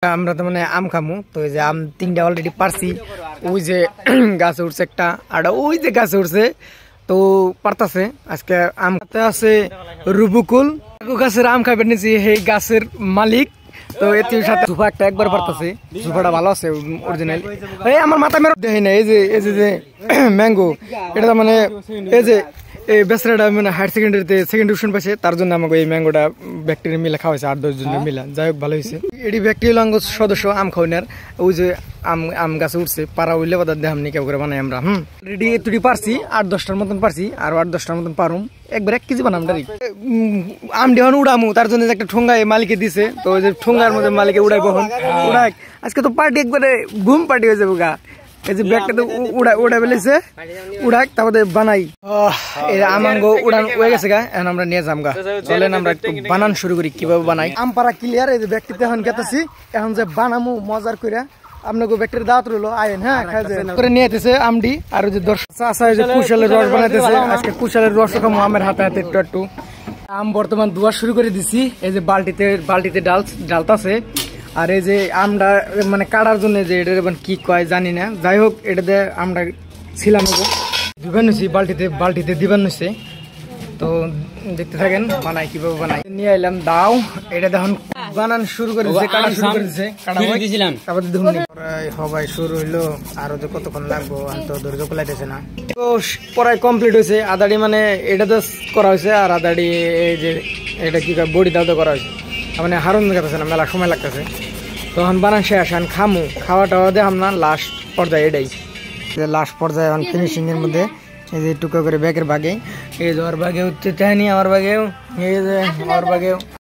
আমরা তো মানে আম খামু তো এই যে আম তিনটা অলরেডি পারছি ওই যে গাছে উঠছে একটা আর ওই যে গাছে উঠছে তো পারতাছে আজকে আম খাতে আছে রুবুকুল গাছের আম খাইবে নিছি এই গাছের মালিক তো এটির সাথে সুফা একটা একবার পারতাছে সুফাটা ভালো আছে অরিজিনাল এই আমার মাথা মেরে দেখি না এই যে ম্যাঙ্গো এটা মানে এই যে এই বেসরাটা মানে হায়ার সেকেন্ডারিতে সেকেন্ড ডিভিশন পাইছে তার জন্য আমাকে এই ম্যাঙ্গোটা ব্যাকটেরিয়া মিলে খাওয়াইছে 8-10 জন মিলা যাই হোক ভালো হয়েছে এটি ব্যাকটেরিয়া অঙ্গ সদস্য আম খাওয়ানোর ওই যে আম গাছে উঠছে পারা উঠলে বাদ দেহামনি কেউ করে বানাই আমরা রেডি তুই পারছি 8-10টার মতন পারছি আর 8-10টার মতন পারুম একবার 1 কেজি বানাম ডাইরেক্ট আম দেহন উড়ামু তার জন্য একটা ঠোঙ্গা মালিকে দিছে তো ওই যে ঠোঙ্গার মধ্যে মালিকে উড়াই বহন উড়াই আজকে তো পার্টি একবারে ঘুম পার্টি হয়ে যাবো গা এই যে ব্যাগটা তো উড়া বেলেছে উড়াক তারপরে বানাই এই আমাঙ্গো উড়ান হয়ে গেছে গা এখন আমরা নিয়ে যাম গা চলেন আমরা একটু বানান শুরু করি কিভাবে বানাই আম পারা ক্লিয়ার এই যে ব্যাগটিতে এখন গেতেছি এখন যে বানামু মজার কইরা আপনাকে ব্যাগটির দাওয়াত রইলো আইন হ্যাঁ খাই করে নিয়ে যেতেছে আমডি আর ওই যে দর্শক আছে যে কুশালের রস বানাইতেছে আজকে কুশালের রস খামু আমের হাতে হাতে একটু আম বর্তমান দুয়া শুরু করে দিছি এই যে বালতিতে ডালতাছে আর এই যে আমরা মানে কাটার জন্য যে এটা কি কয় জানি না যাই হোক এটাতে আমরা ছিলাম দিবেন হয়েছি বালতিতে দিবেন হয়েছে তো দেখতে থাকেন বানাই কিভাবে বানাই নিয়ে এলাম দাও এটা দেখুন বানান শুরু করে দিচ্ছে কাটা শুরু করে দিচ্ছে তারপর দেখুন সবাই শুরু হইলো আরো যে কতক্ষণ লাগবো তো ধৈর্য কুলাইতেছে না তো পড়াই কমপ্লিট হয়েছে আদাড়ি মানে এটা তো করা হয়েছে আর আদাড়ি এই যে এটা কি কয় বডি দাও তো করা হয়েছে মানে হারুন গেছে না মেলা সময় লাগতেছে তখন বানান শেষ খামু খাওয়া টাওয়া দেখাম না লাস্ট পর্যায়ে এটাই লাস্ট পর্যায়ে এখন ফিনিশিং এর মধ্যে এই যে টুকরো করে ব্যাগের ভাগে এই যে ওর ভাগে হচ্ছে চাইনি আমার ভাগেও এই যে আমার ভাগেও